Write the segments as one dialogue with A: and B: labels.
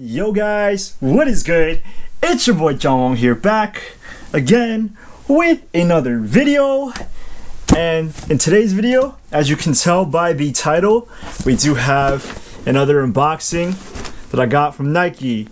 A: Yo guys, what is good? It's your boy John Wong here, back again with another video. And in today's video, as you can tell by the title, we do have another unboxing that I got from Nike.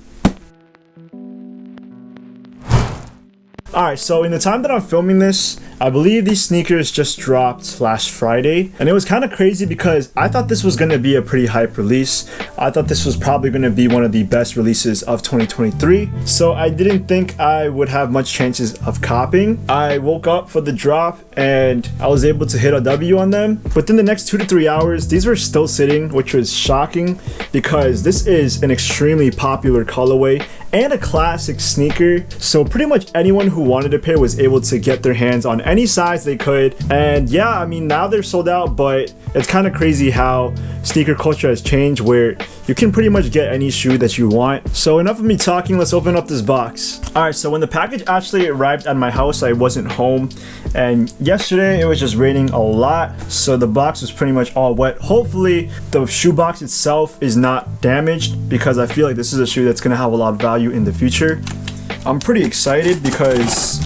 A: Alright, so in the time that I'm filming this, I believe these sneakers just dropped last Friday, and it was kind of crazy because I thought this was going to be a pretty hype release. I thought this was probably going to be one of the best releases of 2023, so I didn't think I would have much chances of copying. I woke up for the drop and I was able to hit a W on them. Within the next 2 to 3 hours, these were still sitting, which was shocking because this is an extremely popular colorway and a classic sneaker, so pretty much anyone who wanted a pair was able to get their hands on any size they could. And yeah, I mean, now they're sold out, but it's kind of crazy how sneaker culture has changed where you can pretty much get any shoe that you want. So enough of me talking, let's open up this box. Alright, so when the package actually arrived at my house, I wasn't home, and yesterday it was just raining a lot, so the box was pretty much all wet. Hopefully the shoe box itself is not damaged because I feel like this is a shoe that's going to have a lot of value in the future. I'm pretty excited because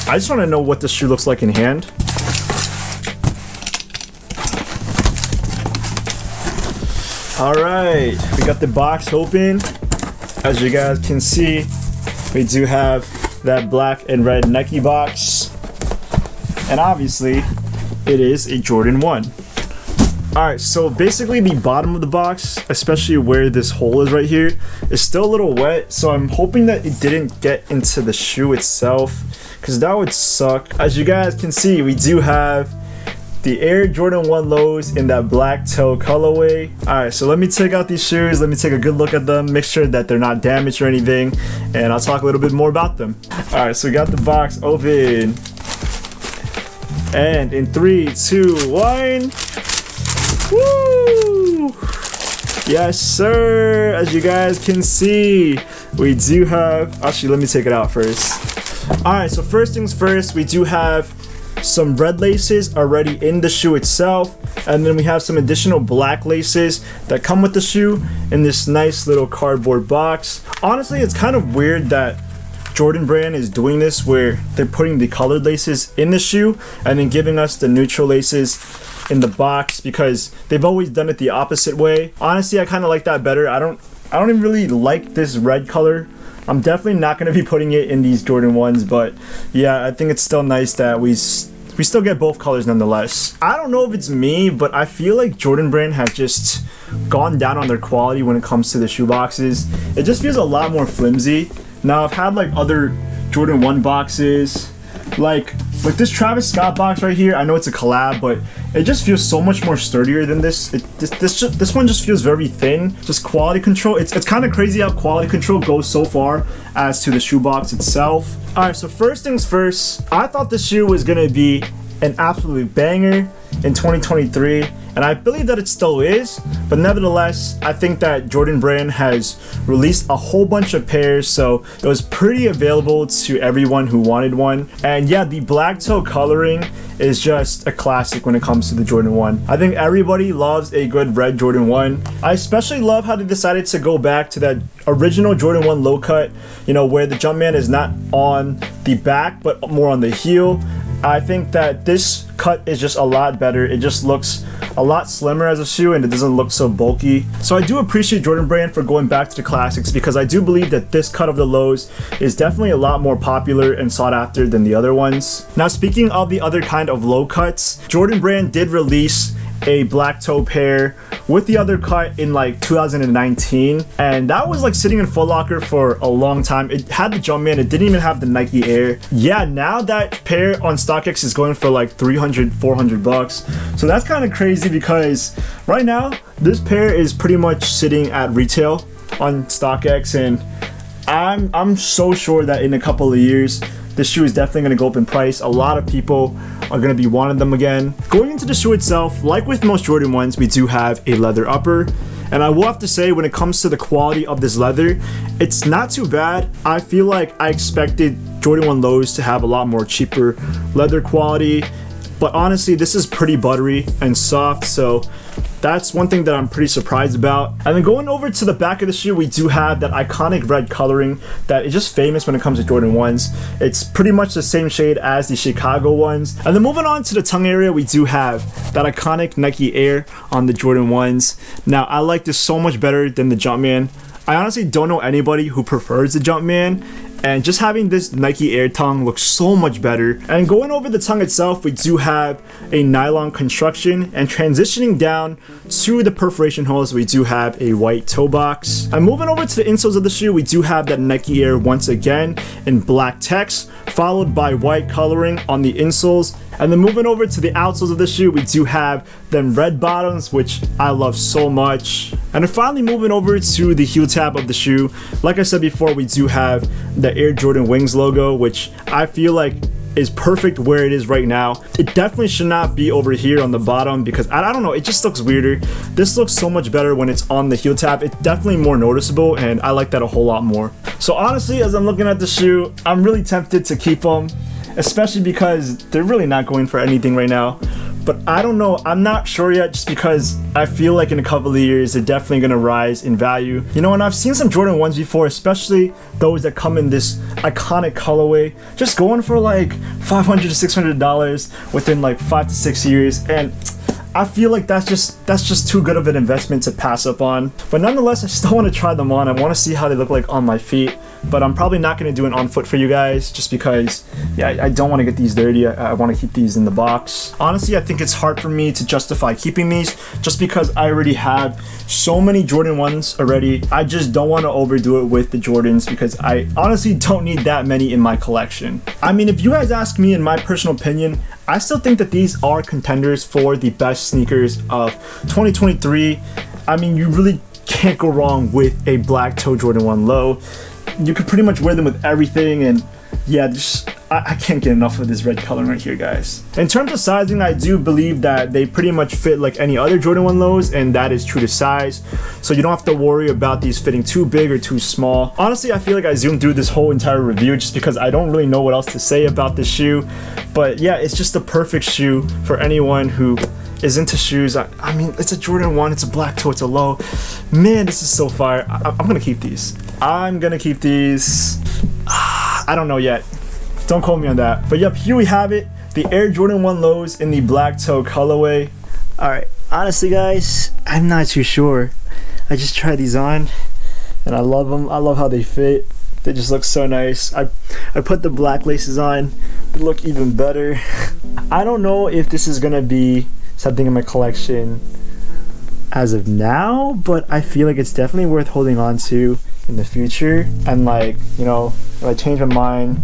A: I just want to know what this shoe looks like in hand. Alright, we got the box open. As you guys can see, we do have that black and red Nike box. And obviously, it is a Jordan 1. Alright, so basically the bottom of the box, especially where this hole is right here, is still a little wet. So I'm hoping that it didn't get into the shoe itself, because that would suck. As you guys can see, we do have the Air Jordan 1 lows in that black toe colorway. Alright, so let me take out these shoes, let me take a good look at them, make sure that they're not damaged or anything, and I'll talk a little bit more about them. Alright, so we got the box open. And in 3, 2, 1. Woo! Yes, sir! As you guys can see, we do have... Actually, let me take it out first. Alright, so first things first, we do have some red laces already in the shoe itself, and then we have some additional black laces that come with the shoe in this nice little cardboard box. Honestly, it's kind of weird that Jordan brand is doing this where they're putting the colored laces in the shoe and then giving us the neutral laces in the box, because they've always done it the opposite way. Honestly, I kind of like that better. I don't even really like this red color. I'm definitely not going to be putting it in these Jordan 1s, but yeah, I think it's still nice that we still get both colors nonetheless. I don't know if it's me, but I feel like Jordan brand has just gone down on their quality when it comes to the shoe boxes. It just feels a lot more flimsy. Now, I've had like other Jordan 1 boxes, like this Travis Scott box right here. I know it's a collab, but it just feels so much more sturdier than this. This one just feels very thin. Just quality control. It's kind of crazy how quality control goes so far as to the shoe box itself. Alright, so first things first, I thought this shoe was gonna be an absolute banger in 2023, and I believe that it still is, but nevertheless, I think that Jordan brand has released a whole bunch of pairs, so it was pretty available to everyone who wanted one. And yeah, the black toe coloring is just a classic when it comes to the Jordan 1. I think everybody loves a good red Jordan 1. I especially love how they decided to go back to that original Jordan 1 low cut, you know, where the Jumpman is not on the back but more on the heel. I think that this cut is just a lot better. It just looks a lot slimmer as a shoe and it doesn't look so bulky. So I do appreciate Jordan brand for going back to the classics, because I do believe that this cut of the lows is definitely a lot more popular and sought after than the other ones. Now, speaking of the other kind of low cuts, Jordan brand did release a black toe pair with the other cut in like 2019, and that was like sitting in Foot Locker for a long time. It had the Jumpman, it didn't even have the Nike Air. Yeah, now that pair on StockX is going for like 300-400 bucks, so that's kind of crazy because right now this pair is pretty much sitting at retail on StockX, and I'm so sure that in a couple of years this shoe is definitely going to go up in price. A lot of people are going to be wanting them again. Going into the shoe itself, like with most Jordan 1s, we do have a leather upper. And I will have to say, when it comes to the quality of this leather, it's not too bad. I feel like I expected Jordan 1 lows to have a lot more cheaper leather quality. But honestly, this is pretty buttery and soft, so That's one thing that I'm pretty surprised about. And then going over to the back of the shoe, we do have that iconic red coloring that is just famous when it comes to Jordan 1s. It's pretty much the same shade as the Chicago ones. And then moving on to the tongue area, we do have that iconic Nike Air on the Jordan 1s. Now, I like this so much better than the Jumpman. I honestly don't know anybody who prefers the Jumpman, and just having this Nike Air tongue looks so much better. And going over the tongue itself, we do have a nylon construction, and transitioning down to the perforation holes, we do have a white toe box. And moving over to the insoles of the shoe, we do have that Nike Air once again in black text, followed by white coloring on the insoles. And then moving over to the outsoles of the shoe, we do have them red bottoms, which I love so much. And then finally moving over to the heel tab of the shoe, like I said before, we do have the Air Jordan Wings logo, which I feel like is perfect where it is right now. It definitely should not be over here on the bottom, because I don't know, it just looks weirder. This looks so much better when it's on the heel tab. It's definitely more noticeable, and I like that a whole lot more. So honestly, as I'm looking at the shoe, I'm really tempted to keep them, especially because they're really not going for anything right now. But I don't know, I'm not sure yet, just because I feel like in a couple of years they're definitely gonna rise in value. You know, and I've seen some Jordan 1s before, especially those that come in this iconic colorway, just going for like $500 to $600 within like 5 to 6 years, and I feel like that's just too good of an investment to pass up on. But nonetheless, I still want to try them on. I want to see how they look like on my feet, but I'm probably not going to do it on foot for you guys, just because, yeah, I don't want to get these dirty. I want to keep these in the box. Honestly, I think it's hard for me to justify keeping these, just because I already have so many Jordan 1s already. I just don't want to overdo it with the Jordans, because I honestly don't need that many in my collection. I mean, if you guys ask me, in my personal opinion, I still think that these are contenders for the best sneakers of 2023. I mean, you really can't go wrong with a black toe Jordan 1 low. You could pretty much wear them with everything, and yeah, just I can't get enough of this red color right here, guys. In terms of sizing, I do believe that they pretty much fit like any other Jordan 1 lows, and that is true to size. So you don't have to worry about these fitting too big or too small. Honestly, I feel like I zoomed through this whole entire review just because I don't really know what else to say about this shoe. But yeah, it's just the perfect shoe for anyone who is into shoes. I mean, it's a Jordan 1, it's a black toe, it's a low. Man, this is so fire. I'm gonna keep these. I'm gonna keep these. I don't know yet. Don't quote me on that. But yep, here we have it. The Air Jordan 1 lows in the black toe colorway. Alright, honestly guys, I'm not too sure. I just tried these on, and I love them. I love how they fit. They just look so nice. I put the black laces on. They look even better. I don't know if this is gonna be something in my collection as of now, but I feel like it's definitely worth holding on to in the future. And like, you know, if I change my mind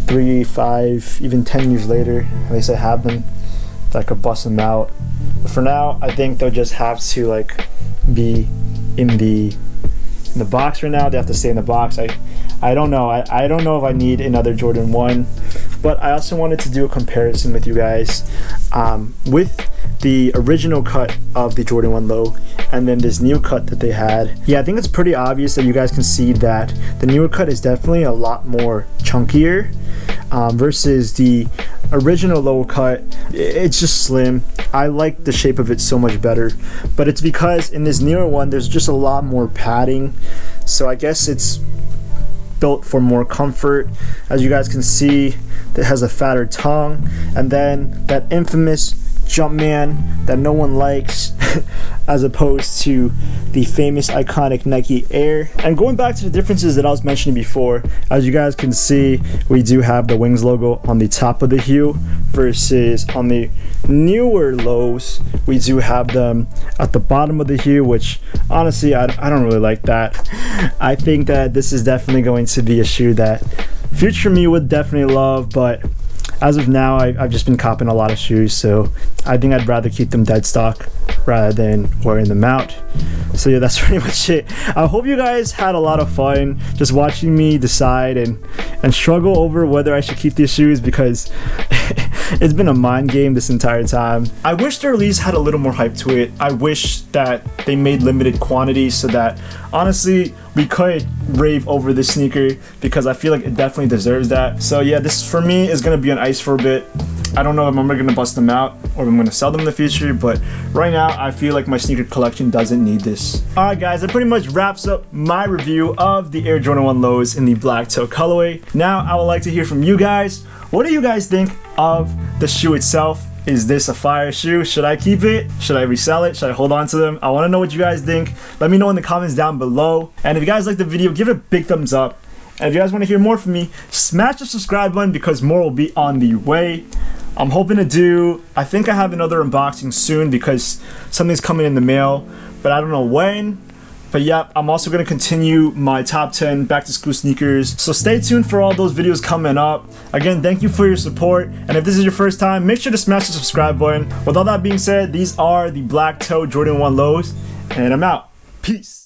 A: 3, 5, even 10 years later, at least I have them, that I could bust them out. But for now, I think they'll just have to like be in the box right now. They have to stay in the box. I don't know. I don't know if I need another Jordan 1, but I also wanted to do a comparison with you guys with the original cut of the Jordan 1 low and then this new cut that they had. Yeah, I think it's pretty obvious that you guys can see that the newer cut is definitely a lot more chunkier versus the original low cut. It's just slim. I like the shape of it so much better, but it's because in this newer one there's just a lot more padding, so I guess it's built for more comfort. As you guys can see, it has a fatter tongue, and then that infamous Jumpman that no one likes as opposed to the famous iconic Nike Air. And going back to the differences that I was mentioning before, as you guys can see, we do have the Wings logo on the top of the heel versus on the newer lows we do have them at the bottom of the heel, which honestly I don't really like that. I think that this is definitely going to be a shoe that future me would definitely love, but as of now, I've just been copping a lot of shoes, so I think I'd rather keep them dead stock rather than wearing them out. So yeah, that's pretty much it. I hope you guys had a lot of fun just watching me decide and struggle over whether I should keep these shoes, because it's been a mind game this entire time. I wish the release had a little more hype to it. I wish that they made limited quantities so that honestly we could rave over this sneaker, because I feel like it definitely deserves that. So yeah, this for me is gonna be on ice for a bit. I don't know if I'm ever gonna bust them out or if I'm gonna sell them in the future, but right now I feel like my sneaker collection doesn't need this. Alright guys, that pretty much wraps up my review of the Air Jordan 1 Lows in the black toe colorway. Now I would like to hear from you guys. What do you guys think of the shoe itself? Is this a fire shoe? Should I keep it? Should I resell it? Should I hold on to them? I want to know what you guys think. Let me know in the comments down below. And if you guys like the video, give it a big thumbs up. And if you guys want to hear more from me, smash the subscribe button because more will be on the way. I'm hoping to do, I think I have another unboxing soon because something's coming in the mail, but I don't know when. But yeah, I'm also going to continue my top 10 back to school sneakers. So stay tuned for all those videos coming up. Again, thank you for your support. And if this is your first time, make sure to smash the subscribe button. With all that being said, these are the black toe Jordan 1 Lows. And I'm out. Peace.